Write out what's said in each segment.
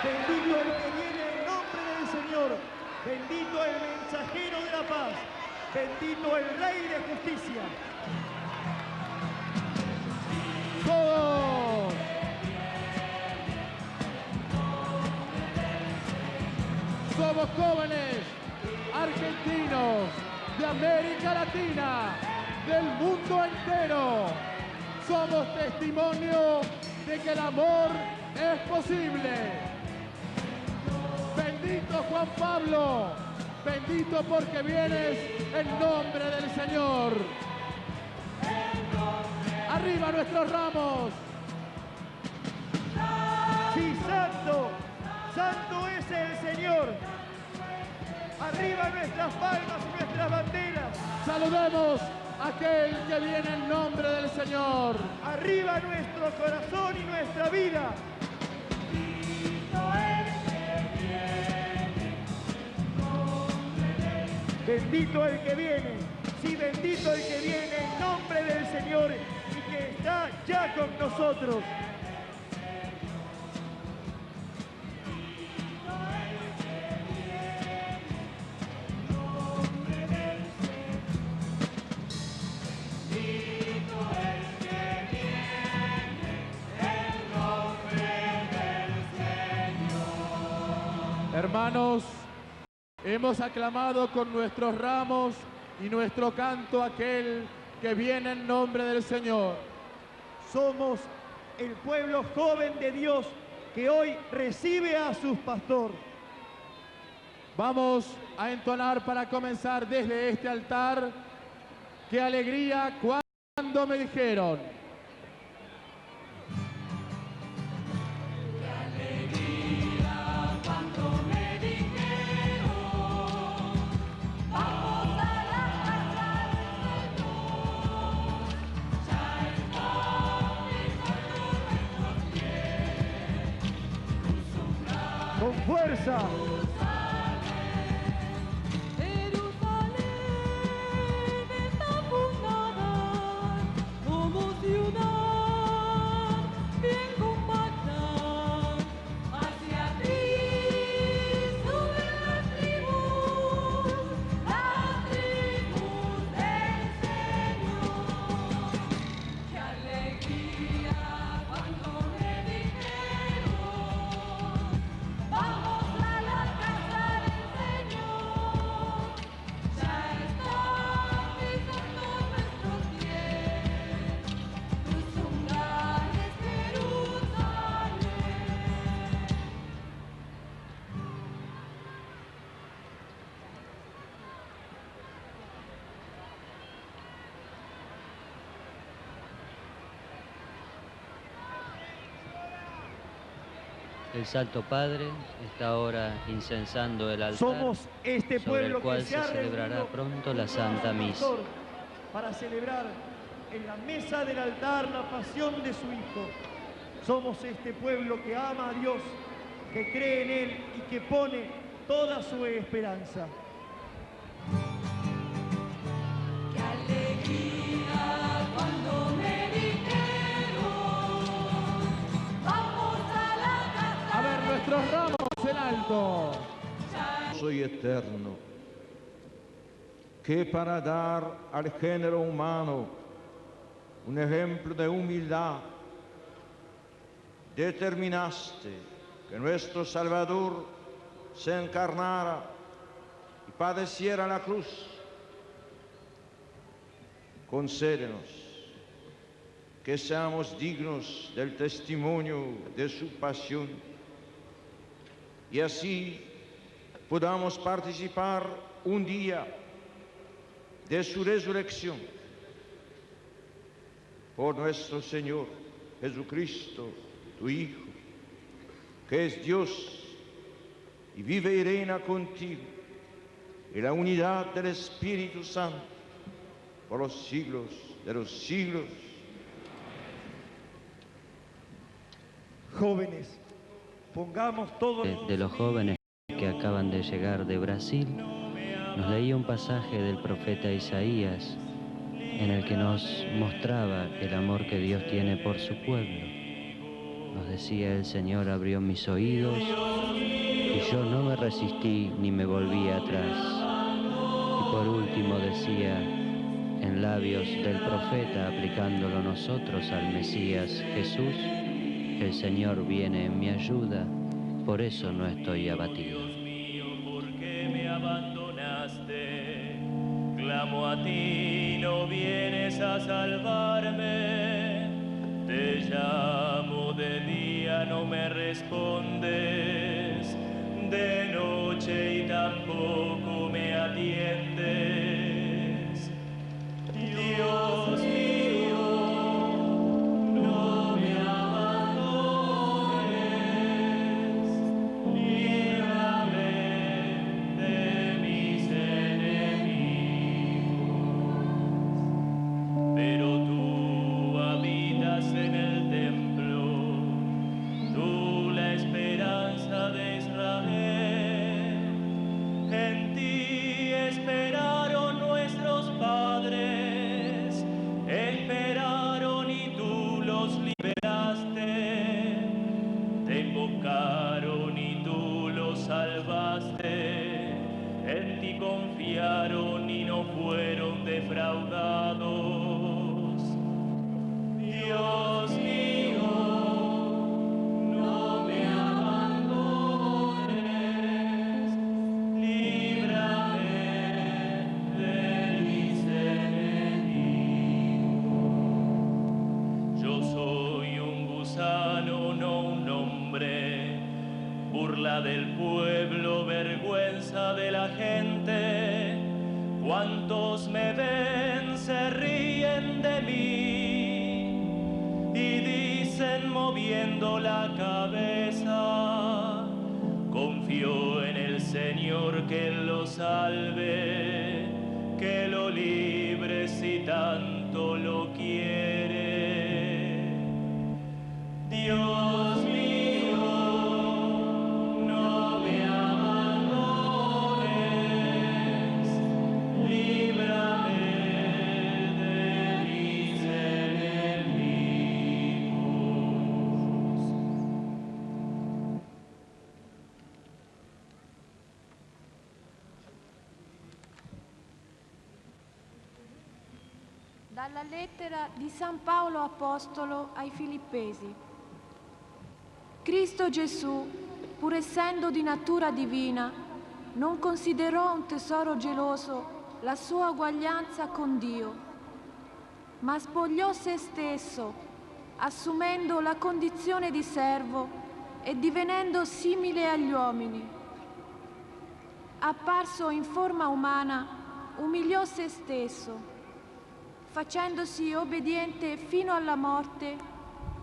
Bendito el que viene en nombre del Señor. Bendito el mensajero de la paz. Bendito el Rey de justicia. ¡Todos! Somos jóvenes argentinos de América Latina, del mundo entero. Somos testimonio de que el amor es posible. Bendito Juan Pablo, bendito porque vienes en nombre del Señor. ¡Arriba nuestros ramos! Sí, santo, santo es el Señor. Arriba nuestras palmas y nuestras banderas. Saludemos a aquel que viene en nombre del Señor. Arriba nuestro corazón y nuestra vida. Bendito el que viene, sí, bendito el que viene en nombre del Señor y que está ya con nosotros. Hermanos, hemos aclamado con nuestros ramos y nuestro canto a aquel que viene en nombre del Señor. Somos el pueblo joven de Dios que hoy recibe a su pastor. Vamos a entonar para comenzar desde este altar. ¡Qué alegría cuando me dijeron! Con fuerza. El Santo Padre está ahora incensando el altar Somos este sobre pueblo el cual que se se ha celebrará reunido pronto la junto a Santa su Misa. pastor para celebrar en la mesa del altar la pasión de su Hijo. Somos este pueblo que ama a Dios, que cree en Él y que pone toda su esperanza. ¡Qué alegría cuando me dijeron! ¡Vamos a la casa! A ver nuestros ramos en alto. Soy eterno, que para dar al género humano un ejemplo de humildad, determinaste que nuestro Salvador se encarnara y padeciera la cruz. Concédenos que seamos dignos del testimonio de su pasión y así podamos participar un día de su resurrección. Por nuestro Señor Jesucristo, tu Hijo, que es Dios y vive y reina contigo en la unidad del Espíritu Santo por los siglos de los siglos. Jóvenes, pongamos todos De los jóvenes que acaban de llegar de Brasil, nos leía un pasaje del profeta Isaías en el que nos mostraba el amor que Dios tiene por su pueblo. Nos decía: el Señor abrió mis oídos y yo no me resistí ni me volví atrás. Y por último decía, en labios del profeta, aplicándolo nosotros al Mesías Jesús: el Señor viene en mi ayuda, por eso no estoy abatido. Dios mío, ¿por qué me abandonaste? Clamo a ti, no vienes a salvarme. Te llamo de día, no me respondes. De noche y tampoco me atiendes. Dios mío, no me abandones. Líbrame de mis enemigos. Pero tú habitas en el templo, tú la esperanza de Israel. En ti esperaron nuestros padres, esperaron y tú los liberaste. Te invocaron y tú los salvaste. En ti confiaron y no fueron defraudados. Dios mío, no me abandones. Líbrame de mis enemigos. Yo soy un gusano, no un hombre, burla del pueblo, vergüenza de la gente. Cuantos me ven se ríen de mí y dicen moviendo la cabeza: confío en el Señor, que Él lo salve, que lo libre si tanto lo quiere. Dios mío, no me abandones. Líbrame de mis enemigos. Dalla lettera di San Paolo Apostolo ai Filippesi. Cristo Gesù, pur essendo di natura divina, non considerò un tesoro geloso la sua uguaglianza con Dio, ma spogliò se stesso, assumendo la condizione di servo e divenendo simile agli uomini. Apparso in forma umana, umiliò se stesso, facendosi obbediente fino alla morte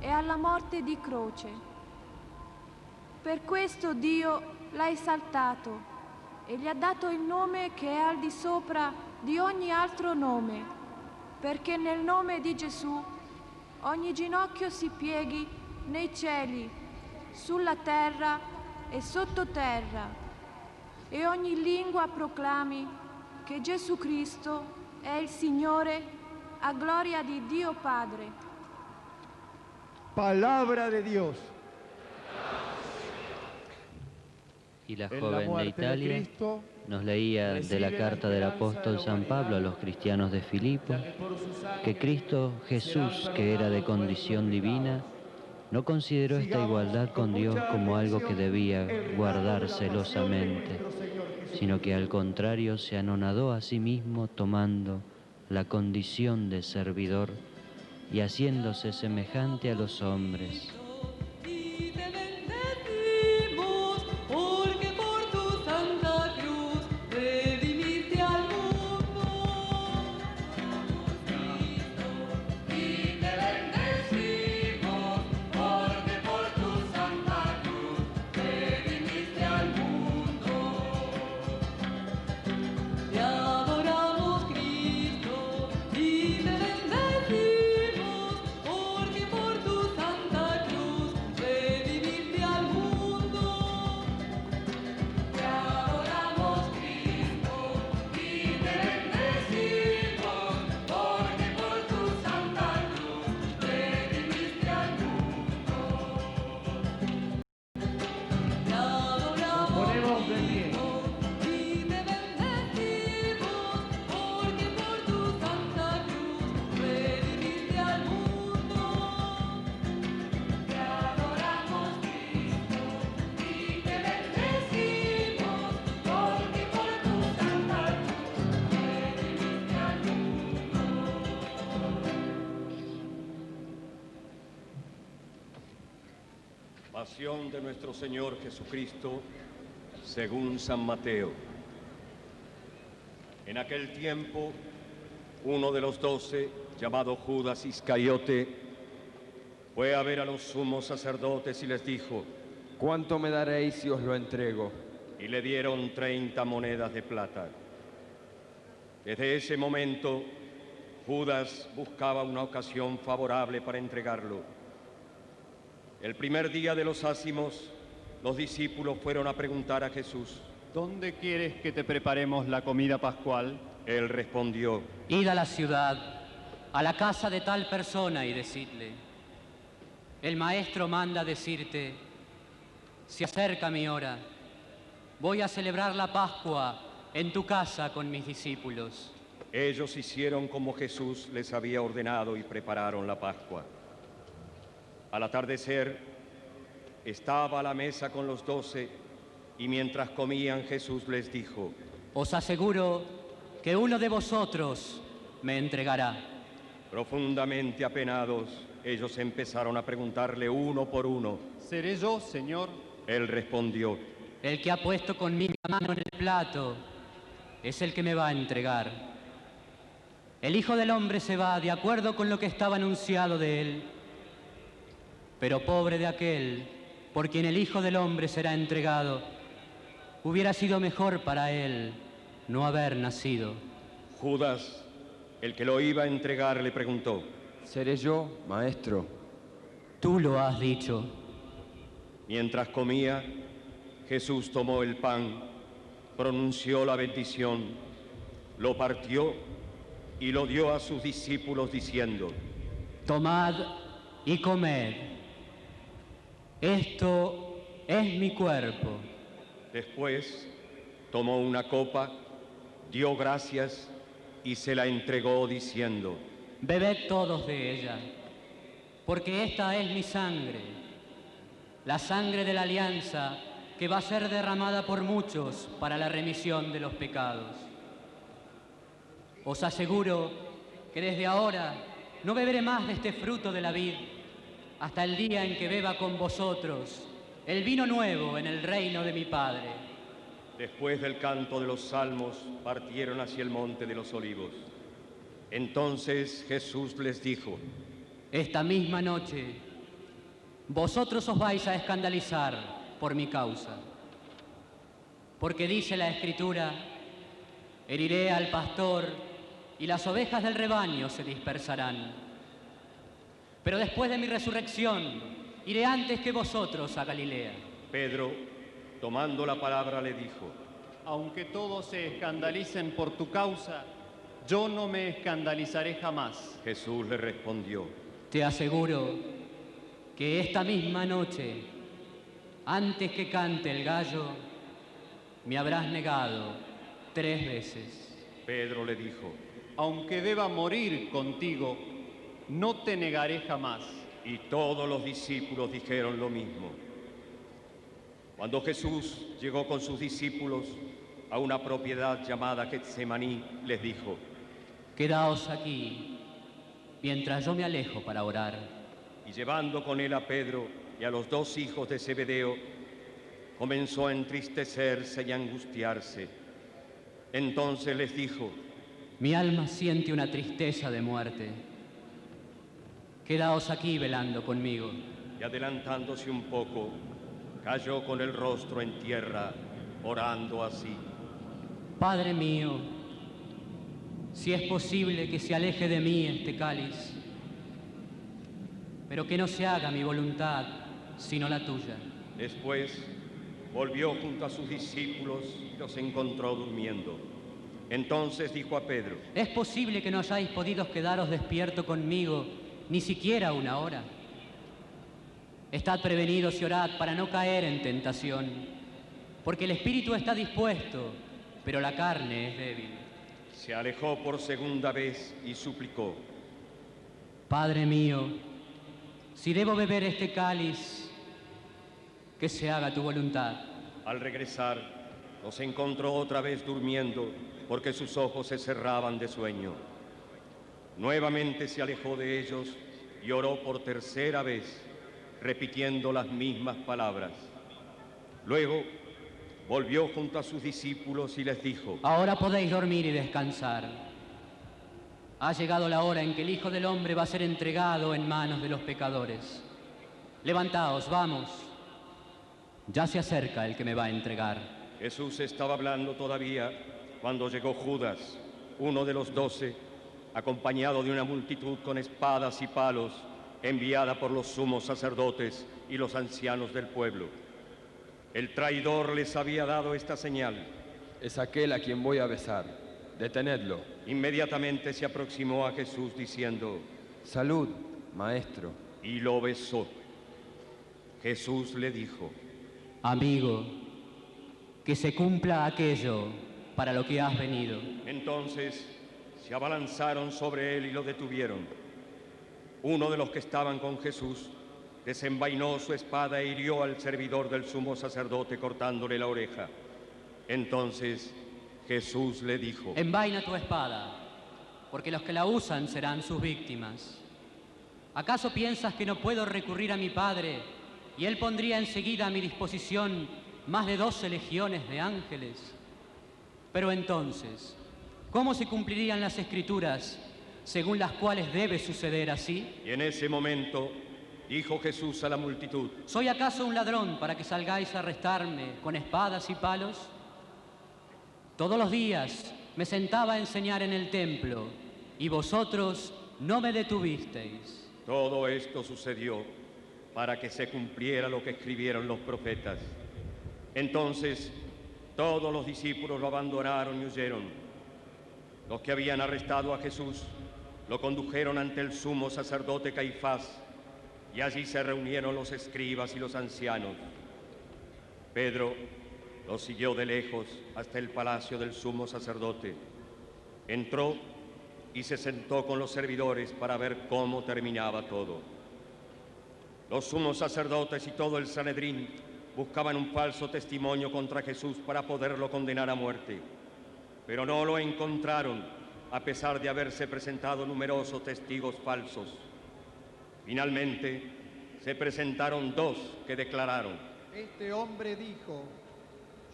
e alla morte di croce. Per questo Dio l'ha esaltato e gli ha dato il nome che è al di sopra di ogni altro nome, perché nel nome di Gesù ogni ginocchio si pieghi nei cieli, sulla terra e sottoterra, e ogni lingua proclami che Gesù Cristo è il Signore, a gloria di Dio Padre. Palabra de Dios. Y la En la joven de muerte de Italia Cristo, nos leía de la carta del apóstol San Pablo a los cristianos de Filipo, que Cristo Jesús, que era de condición divina, no consideró esta igualdad con Dios como algo que debía guardar celosamente, sino que al contrario se anonadó a sí mismo, tomando la condición de servidor y haciéndose semejante a los hombres. Y te bendecimos, porque por tu santa cruz redimiste al mundo. Y te bendecimos, porque por tu santa cruz redimiste al mundo. Te adoramos, Cristo, y te bendecimos, porque por tu santa cruz Pasión de nuestro Señor Jesucristo, según San Mateo. En aquel tiempo, uno de los 12, llamado Judas Iscariote, fue a ver a los sumos sacerdotes y les dijo: ¿Cuánto me daréis si os lo entrego? Y le dieron 30 monedas de plata. Desde ese momento, Judas buscaba una ocasión favorable para entregarlo. El primer día de los ácimos, los discípulos fueron a preguntar a Jesús: ¿Dónde quieres que te preparemos la comida pascual? Él respondió: Id a la ciudad, a la casa de tal persona y decidle: el maestro manda decirte, se acerca mi hora, voy a celebrar la Pascua en tu casa con mis discípulos. Ellos hicieron como Jesús les había ordenado y prepararon la Pascua. Al atardecer, estaba a la mesa con los 12 y mientras comían Jesús les dijo: Os aseguro que uno de vosotros me entregará. Profundamente apenados, ellos empezaron a preguntarle uno por uno: ¿Seré yo, Señor? Él respondió: El que ha puesto conmigo la mano en el plato es el que me va a entregar. El Hijo del Hombre se va de acuerdo con lo que estaba anunciado de él. Pero pobre de aquel por quien el Hijo del Hombre será entregado. Hubiera sido mejor para él no haber nacido. Judas, el que lo iba a entregar, le preguntó: ¿Seré yo, maestro? Tú lo has dicho. Mientras comía, Jesús tomó el pan, pronunció la bendición, lo partió y lo dio a sus discípulos diciendo: Tomad y comed. Esto es mi cuerpo. Después tomó una copa, dio gracias y se la entregó diciendo: Bebed todos de ella, porque esta es mi sangre, la sangre de la alianza que va a ser derramada por muchos para la remisión de los pecados. Os aseguro que desde ahora no beberé más de este fruto de la vid hasta el día en que beba con vosotros el vino nuevo en el reino de mi Padre. Después del canto de los salmos, partieron hacia el monte de los olivos. Entonces Jesús les dijo: Esta misma noche vosotros os vais a escandalizar por mi causa, porque dice la Escritura: heriré al pastor y las ovejas del rebaño se dispersarán. Pero después de mi resurrección, iré antes que vosotros a Galilea. Pedro, tomando la palabra, le dijo: Aunque todos se escandalicen por tu causa, yo no me escandalizaré jamás. Jesús le respondió: Te aseguro que esta misma noche, antes que cante el gallo, me habrás negado 3 veces. Pedro le dijo: Aunque deba morir contigo, no te negaré jamás. Y todos los discípulos dijeron lo mismo. Cuando Jesús llegó con sus discípulos a una propiedad llamada Getsemaní, les dijo: Quedaos aquí, mientras yo me alejo para orar. Y llevando con él a Pedro y a los 2 hijos de Zebedeo, comenzó a entristecerse y a angustiarse. Entonces les dijo: Mi alma siente una tristeza de muerte. Quedaos aquí velando conmigo. Y adelantándose un poco, cayó con el rostro en tierra, orando así: Padre mío, si es posible que se aleje de mí este cáliz, pero que no se haga mi voluntad, sino la tuya. Después volvió junto a sus discípulos y los encontró durmiendo. Entonces dijo a Pedro: ¿Es posible que no hayáis podido quedaros despierto conmigo ni siquiera una hora? Estad prevenidos y orad para no caer en tentación, porque el espíritu está dispuesto, pero la carne es débil. Se alejó por segunda vez y suplicó: Padre mío, si debo beber este cáliz, que se haga tu voluntad. Al regresar, los encontró otra vez durmiendo, porque sus ojos se cerraban de sueño. Nuevamente se alejó de ellos y oró por tercera vez: repitiendo las mismas palabras. Luego volvió junto a sus discípulos y les dijo: Ahora podéis dormir y descansar. Ha llegado la hora en que el Hijo del Hombre va a ser entregado en manos de los pecadores. Levantaos, vamos. Ya se acerca el que me va a entregar. Jesús estaba hablando todavía cuando llegó Judas, uno de los 12, acompañado de una multitud con espadas y palos, enviada por los sumos sacerdotes y los ancianos del pueblo. El traidor les había dado esta señal: es aquel a quien voy a besar. Detenedlo. Inmediatamente se aproximó a Jesús diciendo: Salud, maestro. Y lo besó. Jesús le dijo: Amigo, que se cumpla aquello para lo que has venido. Entonces se abalanzaron sobre él y lo detuvieron. Uno de los que estaban con Jesús desenvainó su espada e hirió al servidor del sumo sacerdote cortándole la oreja. Entonces Jesús le dijo: Envaina tu espada, porque los que la usan serán sus víctimas. ¿Acaso piensas que no puedo recurrir a mi Padre y Él pondría enseguida a mi disposición más de 12 legiones de ángeles? Pero entonces, ¿cómo se cumplirían las Escrituras según las cuales debe suceder así? Y en ese momento dijo Jesús a la multitud: ¿Soy acaso un ladrón para que salgáis a arrestarme con espadas y palos? Todos los días me sentaba a enseñar en el templo y vosotros no me detuvisteis. Todo esto sucedió para que se cumpliera lo que escribieron los profetas. Entonces todos los discípulos lo abandonaron y huyeron. Los que habían arrestado a Jesús lo condujeron ante el sumo sacerdote Caifás, y allí se reunieron los escribas y los ancianos. Pedro lo siguió de lejos hasta el palacio del sumo sacerdote. Entró y se sentó con los servidores para ver cómo terminaba todo. Los sumos sacerdotes y todo el Sanedrín buscaban un falso testimonio contra Jesús para poderlo condenar a muerte, pero no lo encontraron, a pesar de haberse presentado numerosos testigos falsos. Finalmente, se presentaron 2 que declararon: Este hombre dijo: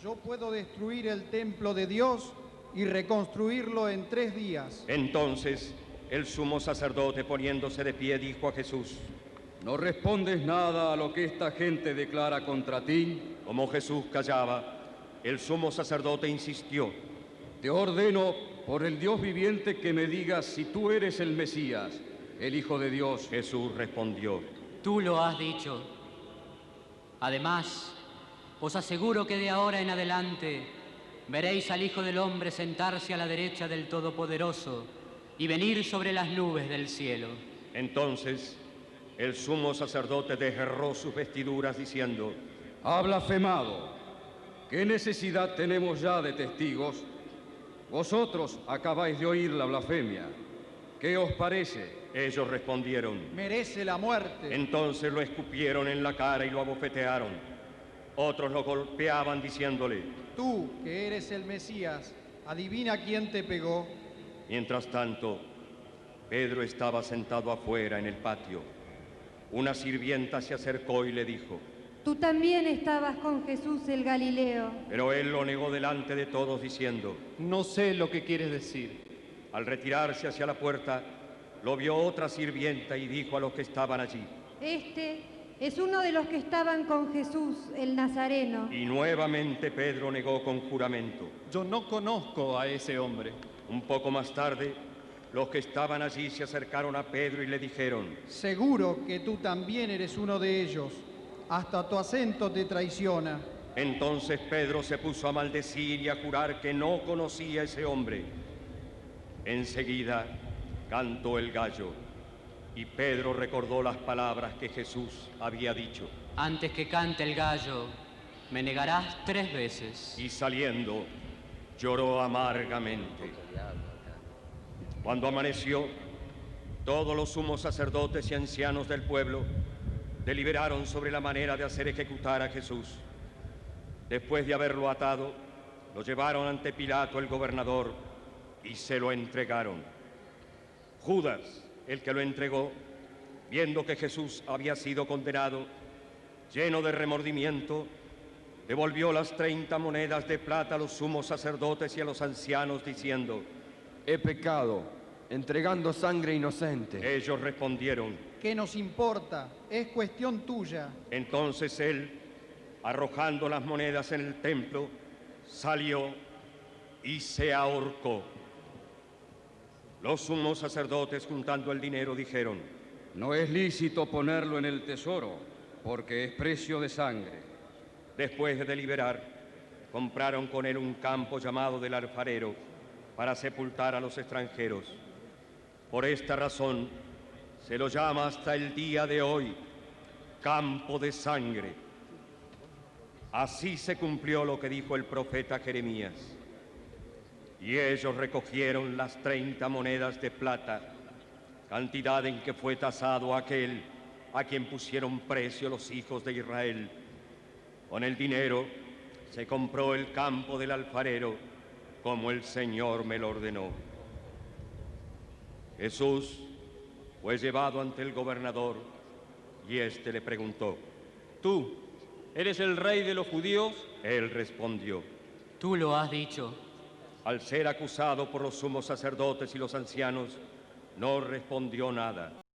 yo puedo destruir el templo de Dios y reconstruirlo en 3 días. Entonces, el sumo sacerdote, poniéndose de pie, dijo a Jesús: ¿No respondes nada a lo que esta gente declara contra ti? Como Jesús callaba, el sumo sacerdote insistió: Te ordeno, por el Dios viviente, que me digas si tú eres el Mesías, el Hijo de Dios. Jesús respondió: Tú lo has dicho. Además, os aseguro que de ahora en adelante veréis al Hijo del Hombre sentarse a la derecha del Todopoderoso y venir sobre las nubes del cielo. Entonces el sumo sacerdote desgarró sus vestiduras diciendo: Ha blasfemado. ¿Qué necesidad tenemos ya de testigos? Vosotros acabáis de oír la blasfemia. ¿Qué os parece? Ellos respondieron: merece la muerte. Entonces lo escupieron en la cara y lo abofetearon. Otros lo golpeaban diciéndole: Tú, que eres el Mesías, adivina quién te pegó. Mientras tanto, Pedro estaba sentado afuera en el patio. Una sirvienta se acercó y le dijo: Tú también estabas con Jesús el Galileo. Pero él lo negó delante de todos diciendo: No sé lo que quieres decir. Al retirarse hacia la puerta, lo vio otra sirvienta y dijo a los que estaban allí: Este es uno de los que estaban con Jesús, el Nazareno. Y nuevamente Pedro negó con juramento: Yo no conozco a ese hombre. Un poco más tarde, los que estaban allí se acercaron a Pedro y le dijeron: Seguro que tú también eres uno de ellos. Hasta tu acento te traiciona. Entonces Pedro se puso a maldecir y a jurar que no conocía a ese hombre. Enseguida cantó el gallo. Y Pedro recordó las palabras que Jesús había dicho: Antes que cante el gallo, me negarás 3 veces. Y saliendo, lloró amargamente. Cuando amaneció, todos los sumos sacerdotes y ancianos del pueblo deliberaron sobre la manera de hacer ejecutar a Jesús. Después de haberlo atado, lo llevaron ante Pilato, el gobernador, y se lo entregaron. Judas, el que lo entregó, viendo que Jesús había sido condenado, lleno de remordimiento, devolvió las 30 monedas de plata a los sumos sacerdotes y a los ancianos, diciendo: He pecado, entregando sangre inocente. Ellos respondieron: ¿Qué nos importa? Es cuestión tuya. Entonces él, arrojando las monedas en el templo, salió y se ahorcó. Los sumos sacerdotes, juntando el dinero, dijeron: No es lícito ponerlo en el tesoro, porque es precio de sangre. Después de deliberar, compraron con él un campo llamado del Alfarero para sepultar a los extranjeros. Por esta razón se lo llama hasta el día de hoy Campo de Sangre. Así se cumplió lo que dijo el profeta Jeremías. Y ellos recogieron las 30 monedas de plata, cantidad en que fue tasado aquel a quien pusieron precio los hijos de Israel. Con el dinero se compró el campo del alfarero, como el Señor me lo ordenó. Jesús fue llevado ante el gobernador y éste le preguntó: ¿Tú eres el rey de los judíos? Él respondió: Tú lo has dicho. Al ser acusado por los sumos sacerdotes y los ancianos, no respondió nada.